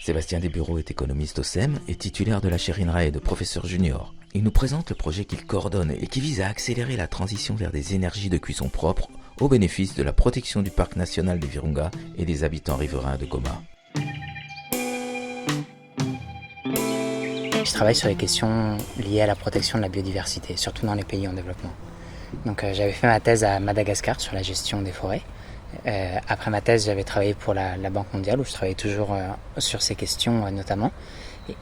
Sébastien Desbureaux est économiste au SEM et titulaire de la chaire INRAE de professeur junior. Il nous présente le projet qu'il coordonne et qui vise à accélérer la transition vers des énergies de cuisson propres au bénéfice de la protection du parc national des Virunga et des habitants riverains de Goma. Je travaille sur les questions liées à la protection de la biodiversité, surtout dans les pays en développement. Donc j'avais fait ma thèse à Madagascar sur la gestion des forêts. Après ma thèse, j'avais travaillé pour la Banque mondiale où je travaillais toujours sur ces questions notamment.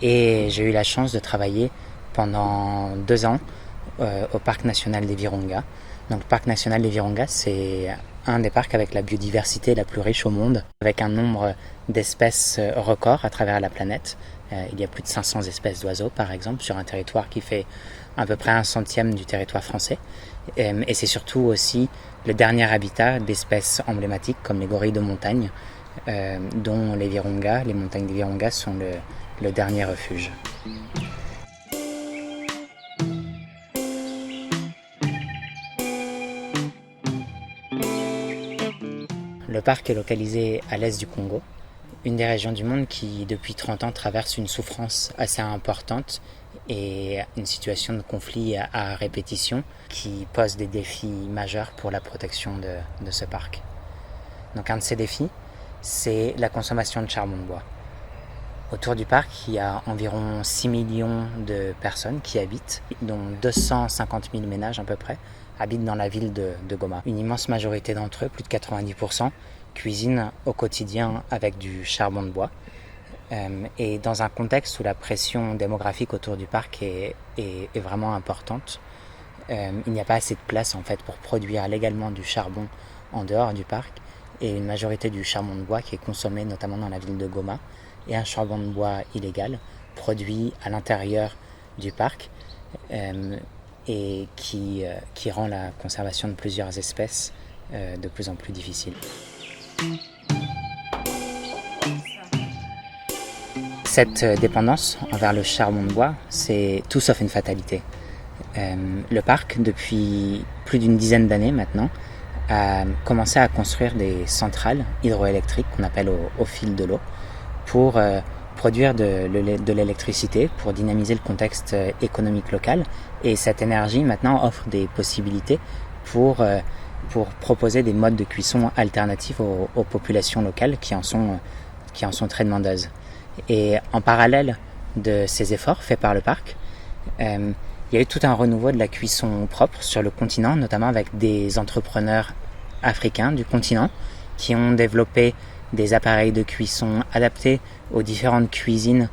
Et j'ai eu la chance de travailler pendant 2 ans au parc national des Virunga. Donc le parc national des Virunga, c'est un des parcs avec la biodiversité la plus riche au monde, avec un nombre d'espèces record à travers la planète. Il y a plus de 500 espèces d'oiseaux, par exemple, sur un territoire qui fait à peu près 1/100 du territoire français. Et c'est surtout aussi le dernier habitat d'espèces emblématiques comme les gorilles de montagne, dont les Virunga, les montagnes des Virunga sont le dernier refuge. Le parc est localisé à l'est du Congo, une des régions du monde qui, depuis 30 ans, traverse une souffrance assez importante et une situation de conflit à répétition qui pose des défis majeurs pour la protection de ce parc. Donc un de ces défis, c'est la consommation de charbon de bois. Autour du parc, il y a environ 6 millions de personnes qui habitent, dont 250 000 ménages à peu près, habitent dans la ville de Goma. Une immense majorité d'entre eux, plus de 90%, cuisinent au quotidien avec du charbon de bois. Et dans un contexte où la pression démographique autour du parc est vraiment importante, il n'y a pas assez de place en fait pour produire légalement du charbon en dehors du parc, et une majorité du charbon de bois qui est consommé notamment dans la ville de Goma est un charbon de bois illégal produit à l'intérieur du parc et qui rend la conservation de plusieurs espèces de plus en plus difficile. Cette dépendance envers le charbon de bois, c'est tout sauf une fatalité. Le parc, depuis plus d'une dizaine d'années maintenant, a commencé à construire des centrales hydroélectriques qu'on appelle au fil de l'eau pour produire de l'électricité, pour dynamiser le contexte économique local. Et cette énergie maintenant offre des possibilités pour proposer des modes de cuisson alternatifs aux populations locales qui en sont très demandeuses. Et en parallèle de ces efforts faits par le parc, il y a eu tout un renouveau de la cuisson propre sur le continent, notamment avec des entrepreneurs africains du continent qui ont développé des appareils de cuisson adaptés aux différentes cuisines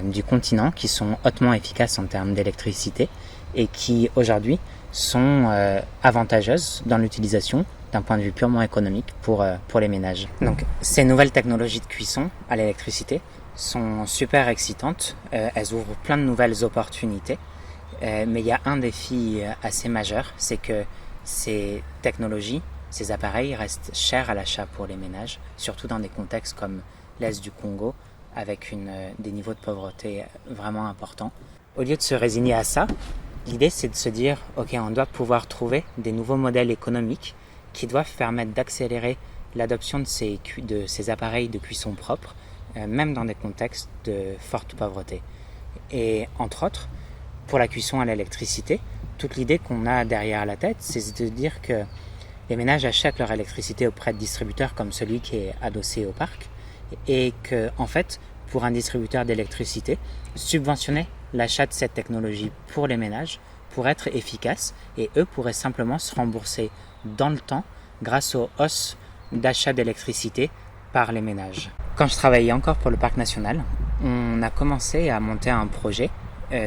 du continent qui sont hautement efficaces en termes d'électricité et qui aujourd'hui sont avantageuses dans l'utilisation d'un point de vue purement économique pour les ménages. Donc ces nouvelles technologies de cuisson à l'électricité sont super excitantes, elles ouvrent plein de nouvelles opportunités, mais il y a un défi assez majeur, c'est que ces technologies, ces appareils restent chers à l'achat pour les ménages, surtout dans des contextes comme l'Est du Congo, avec des niveaux de pauvreté vraiment importants. Au lieu de se résigner à ça, l'idée c'est de se dire, ok, on doit pouvoir trouver des nouveaux modèles économiques qui doivent permettre d'accélérer l'adoption de ces appareils de cuisson propres, même dans des contextes de forte pauvreté. Et entre autres, pour la cuisson à l'électricité, toute l'idée qu'on a derrière la tête, c'est de dire que les ménages achètent leur électricité auprès de distributeurs comme celui qui est adossé au parc, et que, en fait, pour un distributeur d'électricité, subventionner l'achat de cette technologie pour les ménages pour être efficace, et eux pourraient simplement se rembourser dans le temps grâce aux hausses d'achat d'électricité par les ménages. Quand je travaillais encore pour le parc national, on a commencé à monter un projet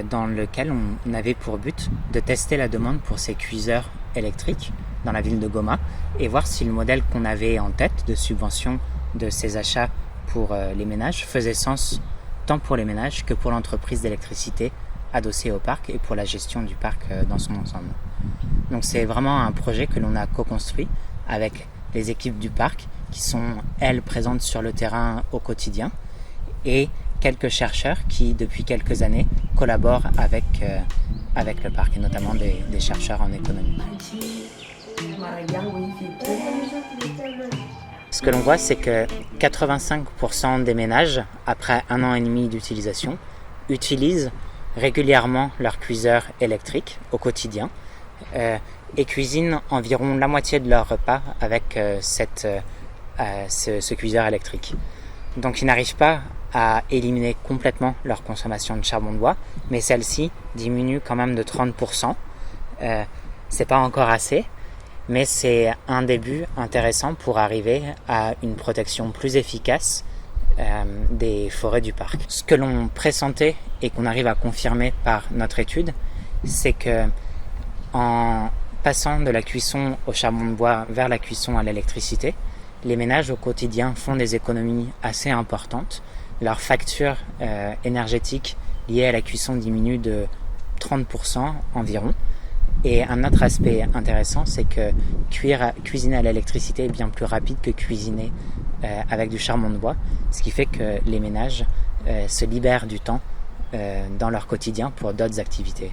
dans lequel on avait pour but de tester la demande pour ces cuiseurs électriques dans la ville de Goma et voir si le modèle qu'on avait en tête de subvention de ces achats pour les ménages faisait sens tant pour les ménages que pour l'entreprise d'électricité adossée au parc et pour la gestion du parc dans son ensemble. Donc c'est vraiment un projet que l'on a co-construit avec les équipes du parc qui sont, elles, présentes sur le terrain au quotidien et quelques chercheurs qui, depuis quelques années, collaborent avec le parc et notamment des chercheurs en économie. ce que l'on voit, c'est que 85% des ménages, après 1 an et demi d'utilisation, utilisent régulièrement leur cuiseur électrique au quotidien et cuisinent environ la moitié de leur repas avec ce cuiseur électrique. Donc ils n'arrivent pas à éliminer complètement leur consommation de charbon de bois, mais celle-ci diminue quand même de 30%. C'est pas encore assez, mais c'est un début intéressant pour arriver à une protection plus efficace des forêts du parc. Ce que l'on pressentait et qu'on arrive à confirmer par notre étude, c'est que en passant de la cuisson au charbon de bois vers la cuisson à l'électricité, les ménages au quotidien font des économies assez importantes. Leur facture énergétique liée à la cuisson diminue de 30% environ. Et un autre aspect intéressant, c'est que cuisiner à l'électricité est bien plus rapide que cuisiner avec du charbon de bois, ce qui fait que les ménages se libèrent du temps dans leur quotidien pour d'autres activités.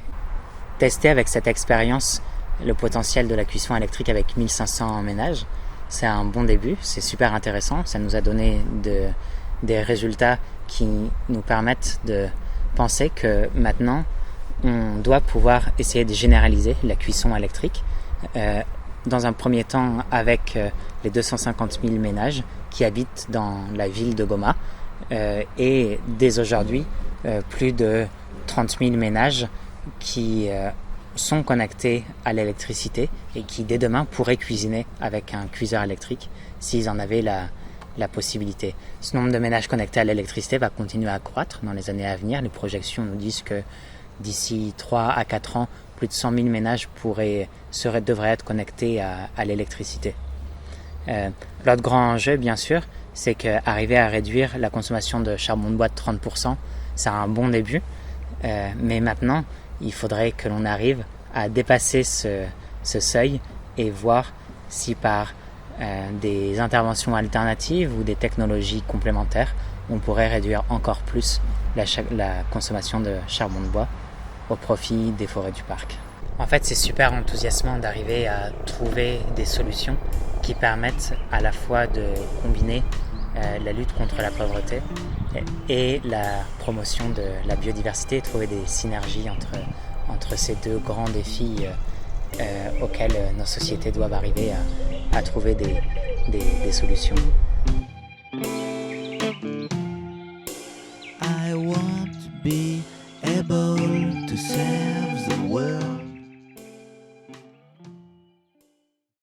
Tester avec cette expérience le potentiel de la cuisson électrique avec 1500 ménages, c'est un bon début, c'est super intéressant, ça nous a donné des résultats qui nous permettent de penser que maintenant on doit pouvoir essayer de généraliser la cuisson électrique dans un premier temps avec les 250 000 ménages qui habitent dans la ville de Goma et dès aujourd'hui plus de 30 000 ménages qui sont connectés à l'électricité et qui dès demain pourraient cuisiner avec un cuiseur électrique s'ils en avaient la possibilité. Ce nombre de ménages connectés à l'électricité va continuer à croître dans les années à venir. Les projections nous disent que d'ici 3 à 4 ans, plus de 100 000 ménages devraient être connectés à l'électricité. L'autre grand enjeu, bien sûr, c'est qu'arriver à réduire la consommation de charbon de bois de 30%, c'est un bon début. Mais maintenant, il faudrait que l'on arrive à dépasser ce seuil et voir si par des interventions alternatives ou des technologies complémentaires, on pourrait réduire encore plus la consommation de charbon de bois au profit des forêts du parc. En fait, c'est super enthousiasmant d'arriver à trouver des solutions qui permettent à la fois de combiner la lutte contre la pauvreté et la promotion de la biodiversité et trouver des synergies entre ces deux grands défis auxquels nos sociétés doivent arriver à trouver des solutions.